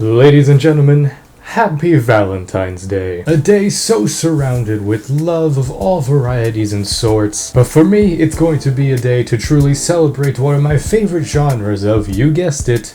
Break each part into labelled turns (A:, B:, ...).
A: Ladies and gentlemen, happy Valentine's Day. A day so surrounded with love of all varieties and sorts. But for me, it's going to be a day to truly celebrate one of my favorite genres of, you guessed it,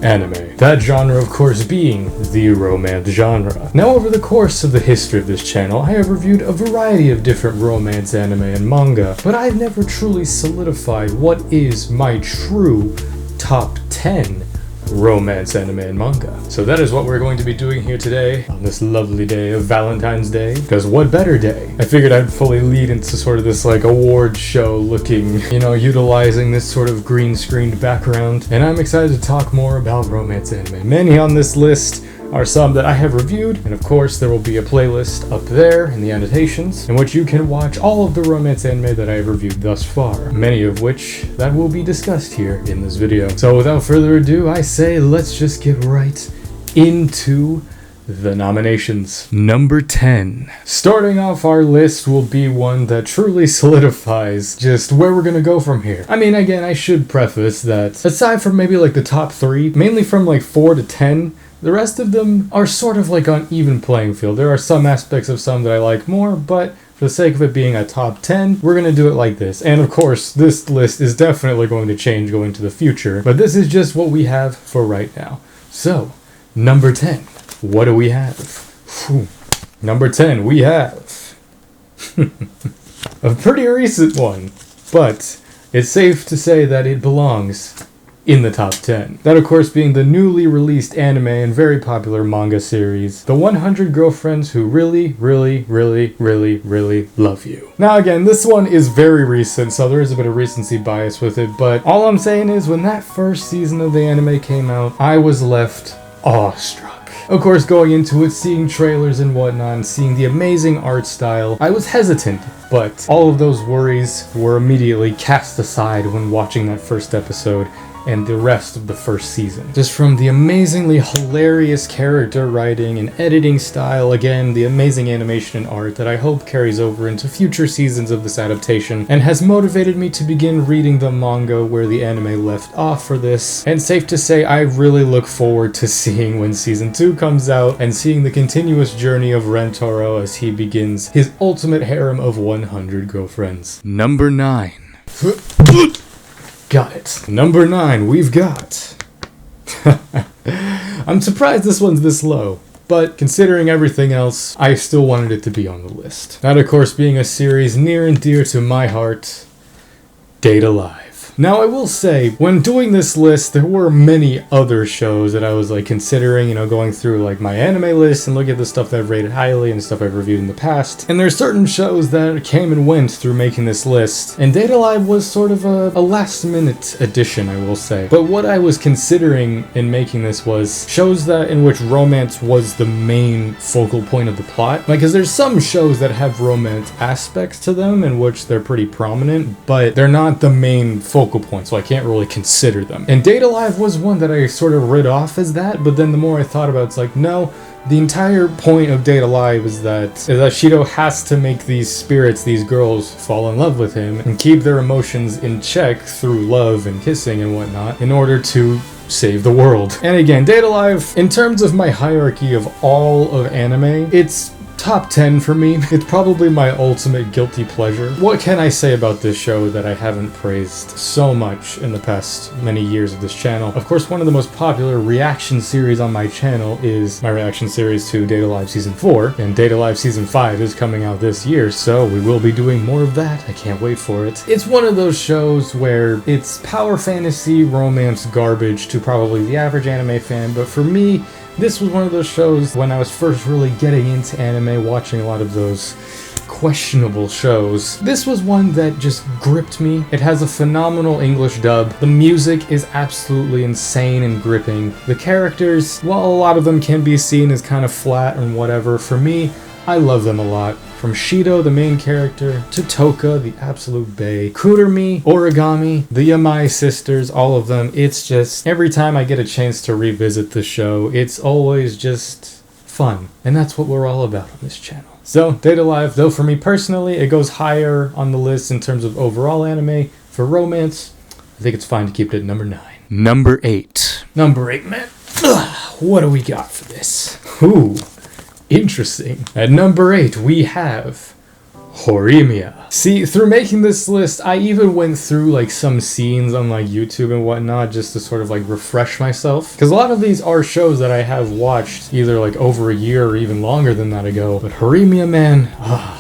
A: anime. That genre, of course, being the romance genre. Now, over the course of the history of this channel, I have reviewed a variety of different romance anime and manga, but I've never truly solidified what is my true top 10 romance anime and manga. So that is what we're going to be doing here today on this lovely day of Valentine's Day, because what better day? I figured I'd fully lead into sort of this like award show looking, utilizing this sort of green screened background, and I'm excited to talk more about romance anime. Many on this list are some that I have reviewed, and of course there will be a playlist up there in the annotations in which you can watch all of the romance anime that I have reviewed thus far, many of which that will be discussed here in this video. So without further ado, I say let's just get right into the nominations. Number 10. Starting off our list will be one that truly solidifies just where we're gonna go from here. I mean, again, I should preface that aside from maybe like the top 3, mainly from like 4 to 10, the rest of them are sort of like on even playing field. There are some aspects of some that I like more, but for the sake of it being a top 10, we're going to do it like this. And of course, this list is definitely going to change going to the future, but this is just what we have for right now. So, number 10, what do we have? Whew. Number 10, we have a pretty recent one, but it's safe to say that it belongs in the top 10. That of course being the newly released anime and very popular manga series, The 100 Girlfriends Who Really, Really, Really, Really, Really Love You. Now again, this one is very recent, so there is a bit of recency bias with it, but all I'm saying is when that first season of the anime came out, I was left awestruck. Of course, going into it, seeing trailers and whatnot, and seeing the amazing art style, I was hesitant, but all of those worries were immediately cast aside when watching that first episode and the rest of the first season. Just from the amazingly hilarious character writing and editing style, again, the amazing animation and art that I hope carries over into future seasons of this adaptation, and has motivated me to begin reading the manga where the anime left off for this. And safe to say, I really look forward to seeing when season 2 comes out, and seeing the continuous journey of Rentaro as he begins his ultimate harem of 100 girlfriends. Number 9. Got it. Number 9, we've got... I'm surprised this one's this low, but considering everything else, I still wanted it to be on the list. That of course being a series near and dear to my heart, Date Alive. Now I will say, when doing this list, there were many other shows that I was like considering, going through like my anime list and looking at the stuff that I've rated highly and stuff I've reviewed in the past. And there's certain shows that came and went through making this list, and Date Alive was sort of a last minute addition, I will say. But what I was considering in making this was shows that in which romance was the main focal point of the plot. Like, cause there's some shows that have romance aspects to them in which they're pretty prominent, but they're not the main focal point, so I can't really consider them. And Date Alive was one that I sort of read off as that, but then the more I thought about it, it's like, no, the entire point of Date Alive is that Shido has to make these spirits, these girls, fall in love with him and keep their emotions in check through love and kissing and whatnot in order to save the world. And again, Date Alive, in terms of my hierarchy of all of anime, it's top 10 for me. It's probably my ultimate guilty pleasure. What can I say about this show that I haven't praised so much in the past many years of this channel? Of course, one of the most popular reaction series on my channel is my reaction series to Date Alive Season 4, and Date Alive Season 5 is coming out this year, so we will be doing more of that. I can't wait for it. It's one of those shows where it's power fantasy, romance garbage to probably the average anime fan, but for me, this was one of those shows when I was first really getting into anime, watching a lot of those questionable shows. This was one that just gripped me. It has a phenomenal English dub. The music is absolutely insane and gripping. The characters, well, a lot of them can be seen as kind of flat and whatever. For me, I love them a lot. From Shido, the main character, to Toka, the absolute bae, Kurumi, Origami, the Yamai sisters, all of them. It's just, every time I get a chance to revisit the show, it's always just fun. And that's what we're all about on this channel. So, Date Alive, though for me personally, it goes higher on the list in terms of overall anime. For romance, I think it's fine to keep it at number 9. Number 8. Number 8, man. What do we got for this? Ooh, interesting. At number 8, we have Horimiya. See, through making this list, I even went through like some scenes on like YouTube and whatnot just to sort of like refresh myself. Because a lot of these are shows that I have watched either like over a year or even longer than that ago. But Horimiya, man,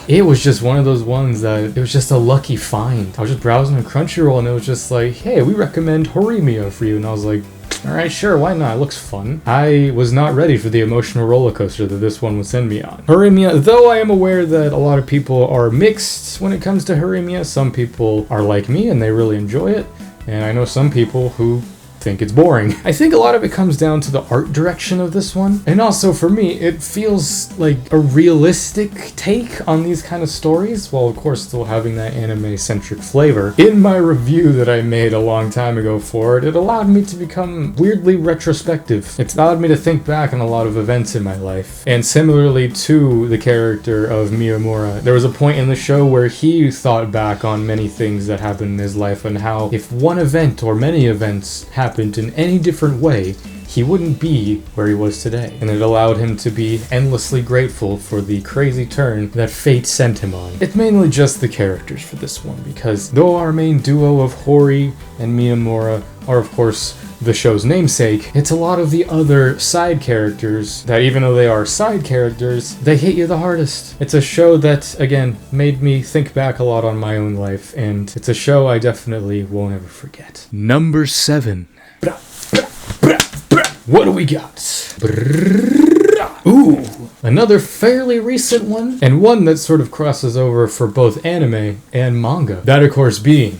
A: it was just one of those ones that it was just a lucky find. I was just browsing on Crunchyroll and it was just like, hey, we recommend Horimiya for you. And I was like, alright, sure, why not? It looks fun. I was not ready for the emotional roller coaster that this one would send me on. Horimiya, though I am aware that a lot of people are mixed when it comes to Horimiya, some people are like me and they really enjoy it, and I know some people who think it's boring. I think a lot of it comes down to the art direction of this one, and also for me it feels like a realistic take on these kind of stories, while of course still having that anime-centric flavor. In my review that I made a long time ago for it, it allowed me to become weirdly retrospective. It's allowed me to think back on a lot of events in my life, and similarly to the character of Miyamura, there was a point in the show where he thought back on many things that happened in his life and how if one event or many events happened in any different way, he wouldn't be where he was today. And it allowed him to be endlessly grateful for the crazy turn that fate sent him on. It's mainly just the characters for this one, because though our main duo of Hori and Miyamura are of course the show's namesake, it's a lot of the other side characters that, even though they are side characters, they hit you the hardest. It's a show that, again, made me think back a lot on my own life, and it's a show I definitely won't ever forget. Number 7. What do we got? Ooh, another fairly recent one, and one that sort of crosses over for both anime and manga. That, of course, being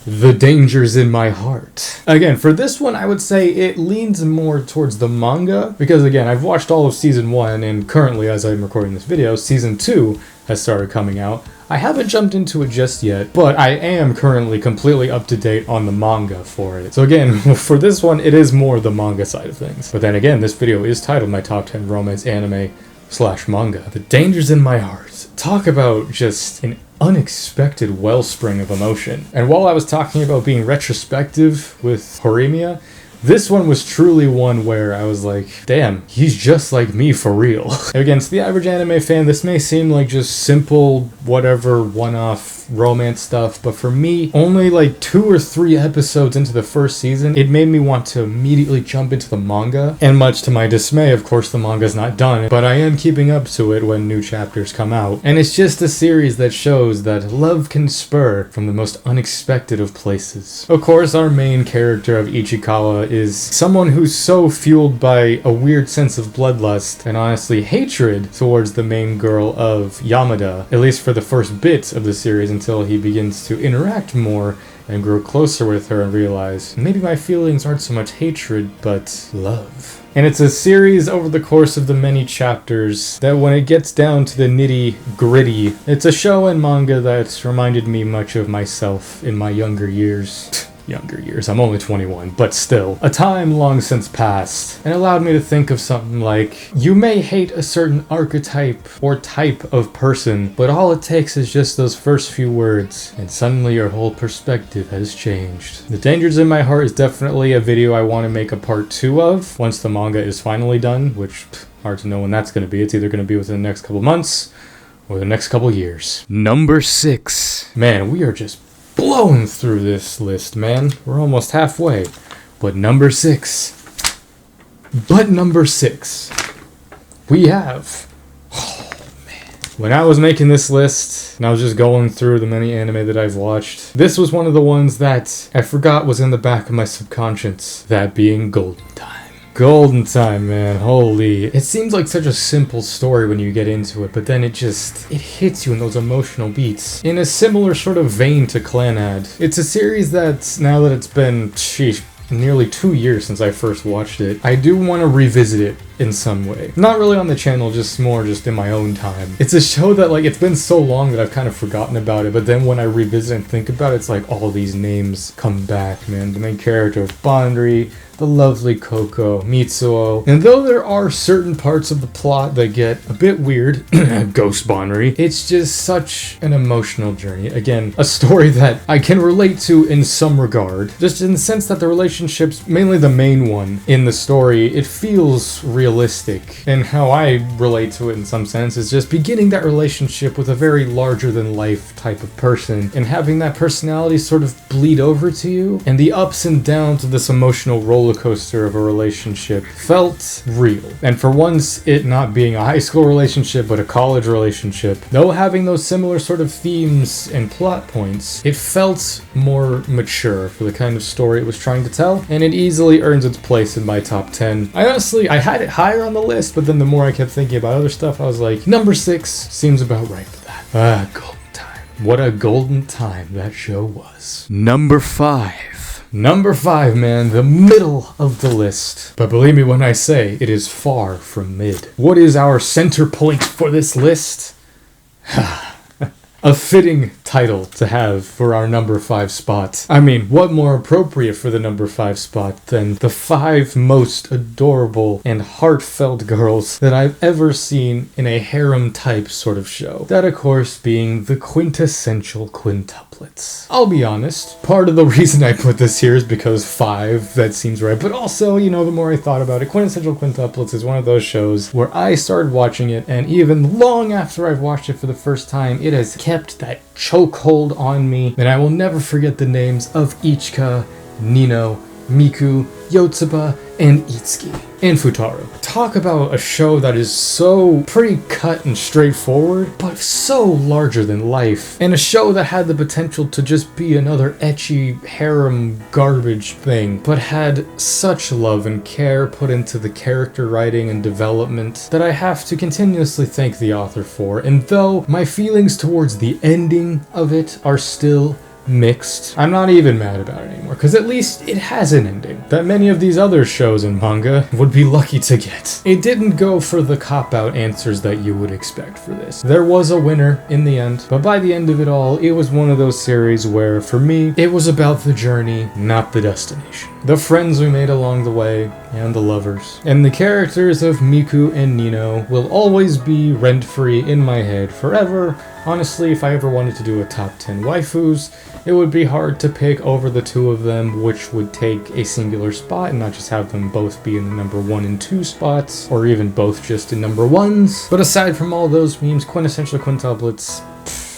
A: The Dangers in My Heart. Again, for this one, I would say it leans more towards the manga, because again, I've watched all of Season 1, and currently, as I'm recording this video, Season 2 has started coming out. I haven't jumped into it just yet, but I am currently completely up to date on the manga for it. So again, for this one, it is more the manga side of things. But then again, this video is titled My Top 10 Romance Anime / Manga. The Dangers in My Heart. Talk about just an unexpected wellspring of emotion. And while I was talking about being retrospective with Horimiya, this one was truly one where I was like, damn, he's just like me for real. Again, to the average anime fan, this may seem like just simple, whatever, one-off romance stuff, but for me, only like 2 or 3 episodes into the first season, it made me want to immediately jump into the manga. And much to my dismay, of course, the manga's not done, but I am keeping up to it when new chapters come out. And it's just a series that shows that love can spur from the most unexpected of places. Of course, our main character of Ichikawa is someone who's so fueled by a weird sense of bloodlust and honestly hatred towards the main girl of Yamada, at least for the first bit of the series, until he begins to interact more and grow closer with her and realize maybe my feelings aren't so much hatred but love. And it's a series over the course of the many chapters that when it gets down to the nitty-gritty, it's a show and manga that reminded me much of myself in my younger years. I'm only 21, but still. A time long since past, and allowed me to think of something like, you may hate a certain archetype or type of person, but all it takes is just those first few words, and suddenly your whole perspective has changed. The Dangers in My Heart is definitely a video I want to make a part 2 of, once the manga is finally done, which, hard to know when that's going to be. It's either going to be within the next couple months, or the next couple years. Number 6. Man, we are just blowing through this list, man. We're almost halfway. But number 6. We have... Oh, man. When I was making this list, and I was just going through the many anime that I've watched, this was one of the ones that I forgot was in the back of my subconscious. That being Golden Time. Golden Time, man, holy. It seems like such a simple story when you get into it, but then it hits you in those emotional beats. In a similar sort of vein to Clanad. It's a series that, now that it's been, nearly 2 years since I first watched it, I do want to revisit it in some way. Not really on the channel, just in my own time. It's a show that, like, it's been so long that I've kind of forgotten about it, but then when I revisit and think about it, it's like all these names come back, man. The main character of Bondry, the lovely Koko, Mitsuo. And though there are certain parts of the plot that get a bit weird, ghost bonnery, it's just such an emotional journey. Again, a story that I can relate to in some regard, just in the sense that the relationships, mainly the main one in the story, it feels realistic. And how I relate to it in some sense is just beginning that relationship with a very larger than life type of person and having that personality sort of bleed over to you, and the ups and downs of this emotional roller coaster of a relationship felt real. And for once, it not being a high school relationship but a college relationship, though having those similar sort of themes and plot points, it felt more mature for the kind of story it was trying to tell, and it easily earns its place in my top 10. I had it higher on the list, but then the more I kept thinking about other stuff, I was like, number 6 seems about right for that. Golden time. What a golden time that show was. Number 5. Number 5, man, the middle of the list. But believe me when I say, it is far from mid. What is our center point for this list? A fitting title to have for our number 5 spot. I mean, what more appropriate for the number 5 spot than the 5 most adorable and heartfelt girls that I've ever seen in a harem type sort of show. That, of course, being the quintessential quintuplets. I'll be honest, part of the reason I put this here is because 5, that seems right, but also, the more I thought about it, quintessential quintuplets is one of those shows where I started watching it, and even long after I've watched it for the first time, it has kept that chokehold on me, and I will never forget the names of Ichika, Nino, Miku, Yotsuba, and Itsuki, and Futaro. Talk about a show that is so pretty cut and straightforward, but so larger than life, and a show that had the potential to just be another ecchi harem garbage thing, but had such love and care put into the character writing and development that I have to continuously thank the author for. And though my feelings towards the ending of it are still mixed, I'm not even mad about it anymore, because at least it has an ending that many of these other shows and manga would be lucky to get. It didn't go for the cop-out answers that you would expect for this. There was a winner in the end, but by the end of it all, it was one of those series where, for me, it was about the journey, not the destination. The friends we made along the way, and the lovers. And the characters of Miku and Nino will always be rent-free in my head forever. Honestly, if I ever wanted to do a top 10 waifus, it would be hard to pick over the two of them, which would take a singular spot and not just have them both be in the number 1 and 2 spots, or even both just in number 1s. But aside from all those memes, quintessential quintuplets,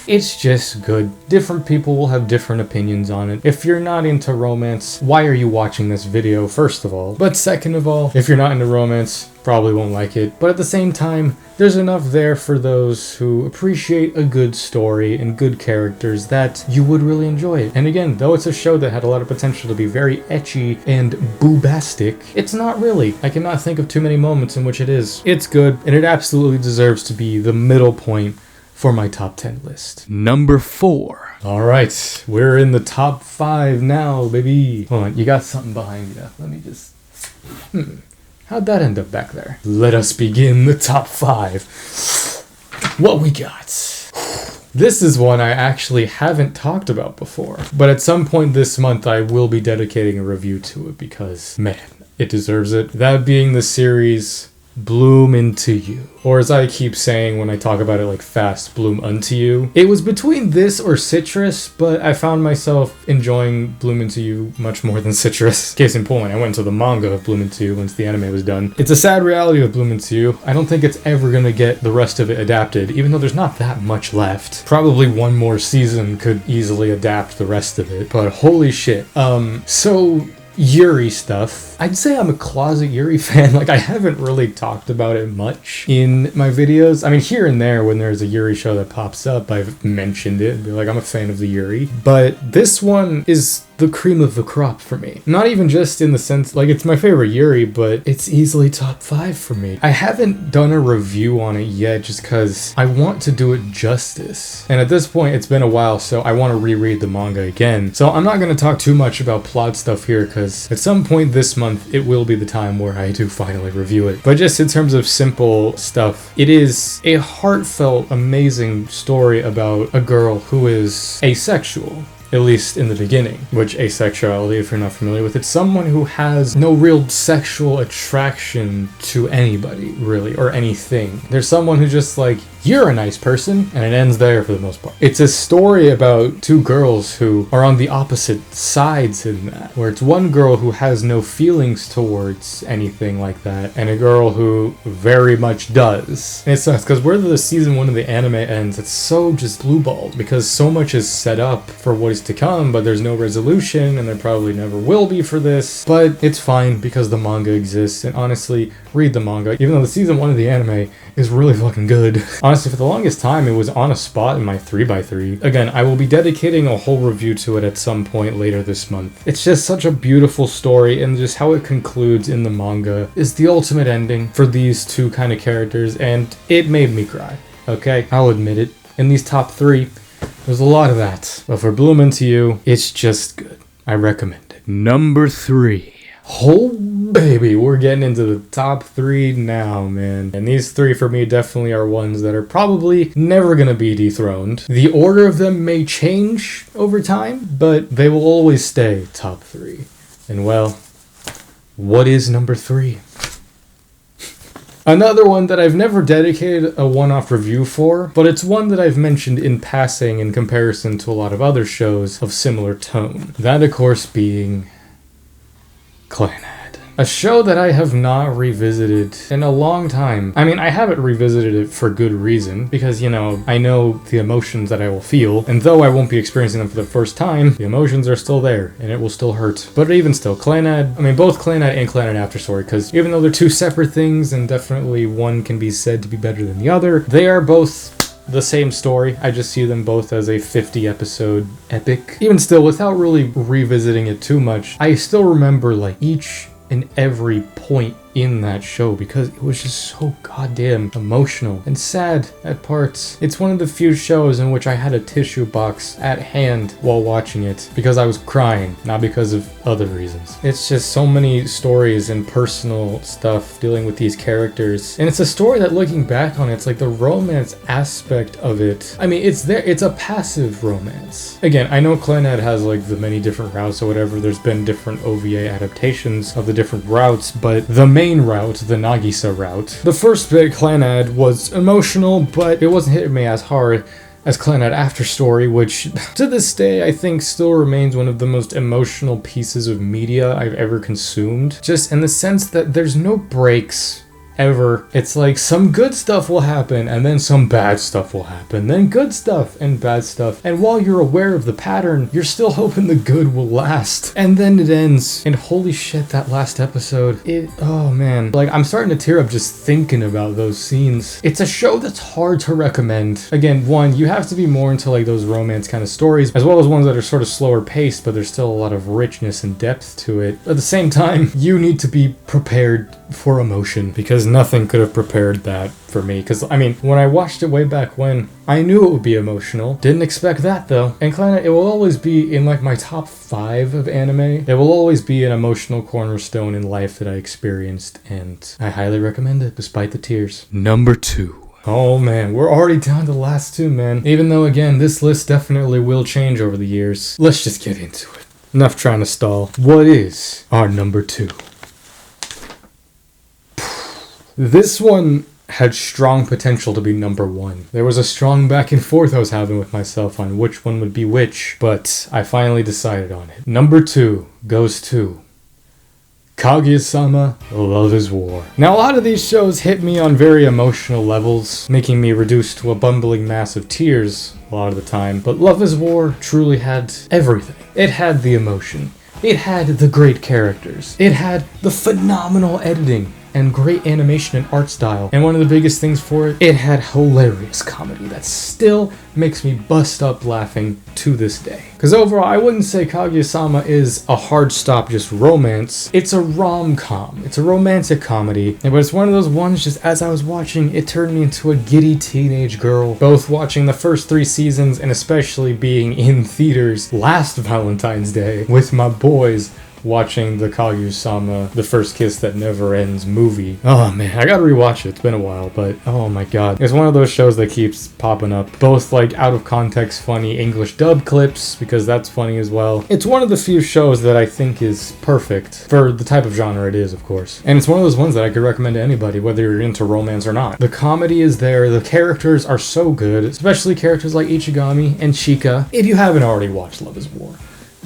A: it's just good. Different people will have different opinions on it. If you're not into romance, why are you watching this video, first of all? But second of all, if you're not into romance, probably won't like it. But at the same time, there's enough there for those who appreciate a good story and good characters that you would really enjoy it. And again, though it's a show that had a lot of potential to be very ecchi and boobastic, it's not really. I cannot think of too many moments in which it is. It's good, and it absolutely deserves to be the middle point for my top 10 list. Number 4. Alright, we're in the top 5 now, baby. Hold on, you got something behind you. Let me just... How'd that end up back there? Let us begin the top 5. What we got? This is one I actually haven't talked about before, but at some point this month I will be dedicating a review to it because, man, it deserves it. That being the series Bloom Into You. Or as I keep saying when I talk about it like fast, Bloom Unto You. It was between this or Citrus, but I found myself enjoying Bloom Into You much more than Citrus. Case in point, I went into the manga of Bloom Into You once the anime was done. It's a sad reality of Bloom Into You. I don't think it's ever gonna get the rest of it adapted, even though there's not that much left. Probably one more season could easily adapt the rest of it, but holy shit. So Yuri stuff. I'd say I'm a closet Yuri fan. Like, I haven't really talked about it much in my videos. I mean, here and there when there's a Yuri show that pops up, I've mentioned it and be like, I'm a fan of the Yuri. But this one is the cream of the crop for me. Not even just in the sense, like, it's my favorite Yuri, but it's easily top 5 for me. I haven't done a review on it yet just because I want to do it justice. And at this point, it's been a while, so I want to reread the manga again. So I'm not going to talk too much about plot stuff here because at some point this month, it will be the time where I do finally review it. But just in terms of simple stuff, it is a heartfelt, amazing story about a girl who is asexual. at least in the beginning. Which asexuality, if you're not familiar with, it's someone who has no real sexual attraction to anybody, really, or anything. There's someone who just like, you're a nice person, and it ends there for the most part. It's a story about two girls who are on the opposite sides in that, where it's one girl who has no feelings towards anything like that, and a girl who very much does. And it sucks, because where the season 1 of the anime ends, it's so just blue-balled, because so much is set up for what is to come, but there's no resolution, and there probably never will be for this. But it's fine, because the manga exists, and honestly, read the manga, even though the season 1 of the anime is really fucking good. Honestly, for the longest time, it was on a spot in my 3x3. Again, I will be dedicating a whole review to it at some point later this month. It's just such a beautiful story, and just how it concludes in the manga is the ultimate ending for these two kind of characters, and it made me cry. Okay, I'll admit it. In these top 3, there's a lot of that. But for Bloom to You, it's just good. I recommend it. Number 3. Oh baby, we're getting into the top 3 now, man. And these 3 for me definitely are ones that are probably never gonna be dethroned. The order of them may change over time, but they will always stay top 3. And well, what is number 3? Another one that I've never dedicated a one-off review for, but it's one that I've mentioned in passing in comparison to a lot of other shows of similar tone. That, of course, being Clannad. A show that I have not revisited in a long time. I mean, I haven't revisited it for good reason, because, you know, I know the emotions that I will feel, and though I won't be experiencing them for the first time, the emotions are still there, and it will still hurt. But even still, Clannad, I mean, both Clannad and Clannad After Story, because even though they're two separate things, and definitely one can be said to be better than the other, they are both the same story. I just see them both as a 50-episode epic. Even still, without really revisiting it too much, I still remember, like, each and every point in that show, because it was just so goddamn emotional and sad at parts. It's one of the few shows in which I had a tissue box at hand while watching it, because I was crying, not because of other reasons. It's just so many stories and personal stuff dealing with these characters, and it's a story that, looking back on it, it's like the romance aspect of it, I mean, it's there, it's a passive romance. Again, I know Clannad has like the many different routes or whatever, there's been different OVA adaptations of the different routes, but the main route, the Nagisa route, the first bit, Clannad, was emotional, but it wasn't hitting me as hard as Clannad After Story, which to this day I think still remains one of the most emotional pieces of media I've ever consumed, just in the sense that there's no breaks ever. It's like some good stuff will happen, and then some bad stuff will happen, then good stuff and bad stuff, and while you're aware of the pattern, you're still hoping the good will last, and then it ends, and holy shit, that last episode, oh man, like, I'm starting to tear up just thinking about those scenes. It's a show that's hard to recommend. Again, one, you have to be more into like those romance kind of stories, as well as ones that are sort of slower paced, but there's still a lot of richness and depth to it. At the same time, you need to be prepared for emotion, because nothing could have prepared that for me. Because, I mean, when I watched it way back when, I knew it would be emotional. Didn't expect that, though. And Clannad, it will always be in, like, my top 5 of anime. It will always be an emotional cornerstone in life that I experienced, and I highly recommend it, despite the tears. Number 2. Oh man, we're already down to the last 2, man. Even though, again, this list definitely will change over the years. Let's just get into it. Enough trying to stall. What is our number 2? This one had strong potential to be number 1. There was a strong back and forth I was having with myself on which one would be which, but I finally decided on it. Number 2 goes to Kaguya-sama, Love is War. Now, a lot of these shows hit me on very emotional levels, making me reduce to a bumbling mass of tears a lot of the time, but Love is War truly had everything. It had the emotion. It had the great characters. It had the phenomenal editing and great animation and art style. And one of the biggest things for it, it had hilarious comedy that still makes me bust up laughing to this day. Because overall, I wouldn't say Kaguya-sama is a hard stop just romance. It's a rom-com. It's a romantic comedy. But it's one of those ones, just as I was watching, it turned me into a giddy teenage girl. Both watching the first 3 seasons and especially being in theaters last Valentine's Day with my boys watching the Kaguya-sama, The First Kiss That Never Ends movie. Oh man, I gotta rewatch it. It's been a while, but oh my god. It's one of those shows that keeps popping up. Both like out of context funny English dub clips, because that's funny as well. It's one of the few shows that I think is perfect for the type of genre it is, of course. And it's one of those ones that I could recommend to anybody, whether you're into romance or not. The comedy is there, the characters are so good, especially characters like Ichigami and Chika. If you haven't already watched Love is War,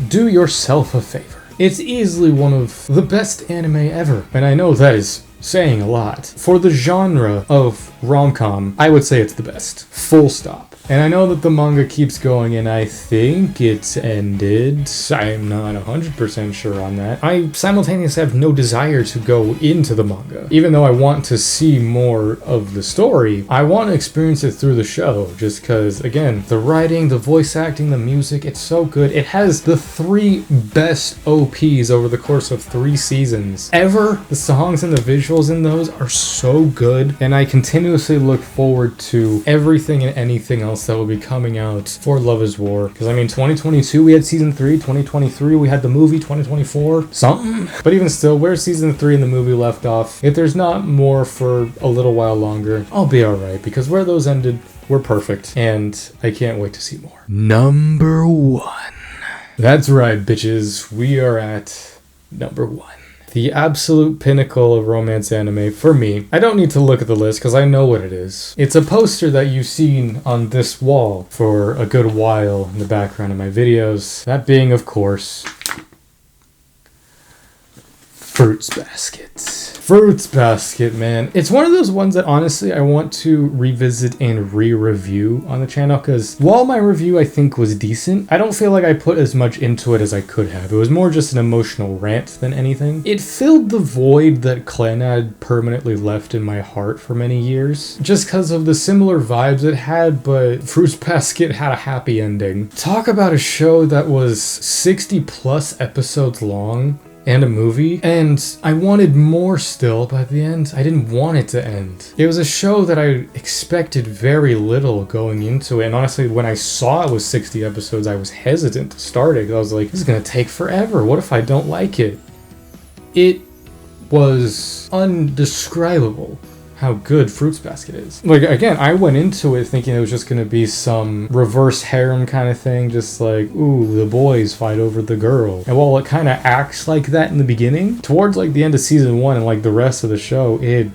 A: do yourself a favor. It's easily one of the best anime ever, and I know that is saying a lot. For the genre of rom-com, I would say it's the best. Full stop. And I know that the manga keeps going, and I think it's ended. I'm not 100% sure on that. I simultaneously have no desire to go into the manga. Even though I want to see more of the story, I want to experience it through the show, just because, again, the writing, the voice acting, the music, it's so good. It has the 3 best OPs over the course of 3 seasons ever. The songs and the visuals in those are so good, and I continuously look forward to everything and anything else that will be coming out for Love is War. Because I mean, 2022 we had season 3, 2023 we had the movie, 2024 something. But even still, where season 3 in the movie left off, if there's not more for a little while longer, I'll be alright, because where those ended were perfect, and I can't wait to see more. Number 1. That's right, bitches. We are at number 1. The absolute pinnacle of romance anime for me. I don't need to look at the list because I know what it is. It's a poster that you've seen on this wall for a good while in the background of my videos. That being, of course, Fruits Basket. Fruits Basket, man. It's one of those ones that honestly I want to revisit and re-review on the channel, because while my review I think was decent, I don't feel like I put as much into it as I could have. It was more just an emotional rant than anything. It filled the void that Clannad permanently left in my heart for many years, just because of the similar vibes it had, but Fruits Basket had a happy ending. Talk about a show that was 60 plus episodes long and a movie, and I wanted more still. By the end, I didn't want it to end. It was a show that I expected very little going into it, and honestly, when I saw it was 60 episodes, I was hesitant to start it. I was like, this is gonna take forever. What if I don't like it? It was undescribable how good Fruits Basket is. Like, again, I went into it thinking it was just gonna be some reverse harem kind of thing, just like, ooh, the boys fight over the girl. And while it kind of acts like that in the beginning, towards like the end of season 1 and like the rest of the show, it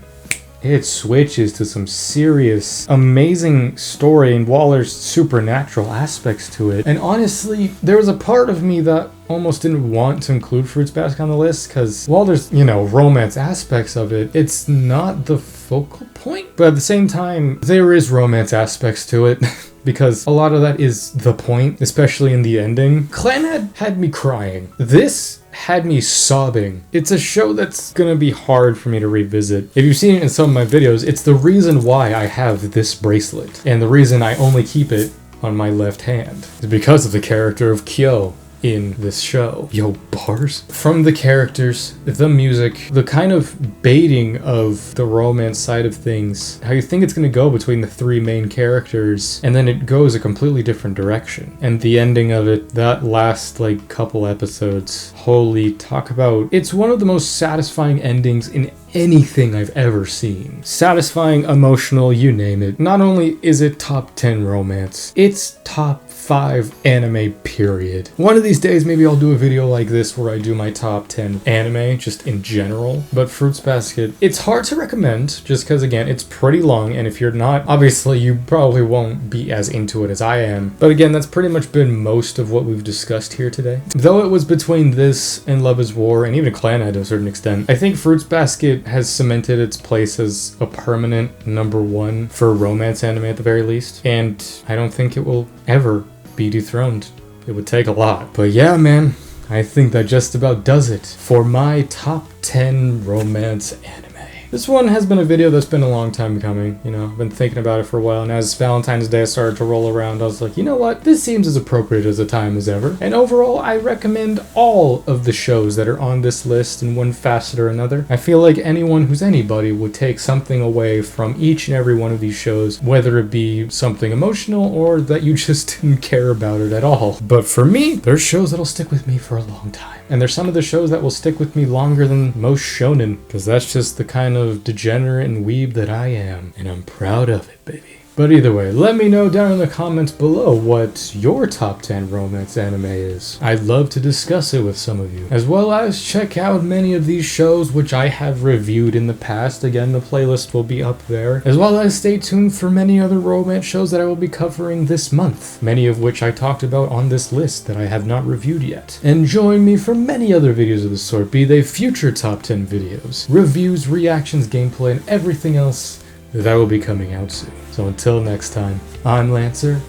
A: switches to some serious, amazing story, and while there's supernatural aspects to it. And honestly, there was a part of me that almost didn't want to include Fruits Basket on the list, because while there's, you know, romance aspects of it, it's not the focal point. But at the same time, there is romance aspects to it. Because a lot of that is the point, especially in the ending. Clannad had me crying. This had me sobbing. It's a show that's gonna be hard for me to revisit. If you've seen it in some of my videos, it's the reason why I have this bracelet. And the reason I only keep it on my left hand is because of the character of Kyo in this show. Yo, bars. From the characters, the music, the kind of baiting of the romance side of things, how you think it's going to go between the 3 main characters, and then it goes a completely different direction. And the ending of it, that last like couple episodes, holy, talk about, it's one of the most satisfying endings in anything I've ever seen. Satisfying, emotional, you name it. Not only is it top 10 romance, it's top 5 anime, period. One of these days, maybe I'll do a video like this where I do my top 10 anime, just in general. But Fruits Basket, it's hard to recommend, just because, again, it's pretty long, and if you're not, obviously you probably won't be as into it as I am. But again, that's pretty much been most of what we've discussed here today. Though it was between this and Love is War, and even Clannad to a certain extent, I think Fruits Basket has cemented its place as a permanent number 1 for romance anime at the very least, and I don't think it will ever be dethroned. It would take a lot. But yeah, man, I think that just about does it for my top 10 romance anime. This one has been a video that's been a long time coming, you know, I've been thinking about it for a while, and as Valentine's Day started to roll around, I was like, you know what, this seems as appropriate as a time as ever. And overall, I recommend all of the shows that are on this list in one facet or another. I feel like anyone who's anybody would take something away from each and every one of these shows, whether it be something emotional or that you just didn't care about it at all. But for me, there's shows that'll stick with me for a long time. And there's some of the shows that will stick with me longer than most shonen, because that's just the kind of degenerate and weeb that I am, and I'm proud of it, baby. But either way, let me know down in the comments below what your top 10 romance anime is. I'd love to discuss it with some of you. As well as check out many of these shows which I have reviewed in the past. Again, the playlist will be up there. As well as stay tuned for many other romance shows that I will be covering this month. Many of which I talked about on this list that I have not reviewed yet. And join me for many other videos of the sort, be they future top 10 videos, reviews, reactions, gameplay, and everything else that will be coming out soon. So until next time, I'm Lancer,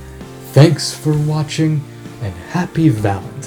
A: thanks for watching, and happy Valentine.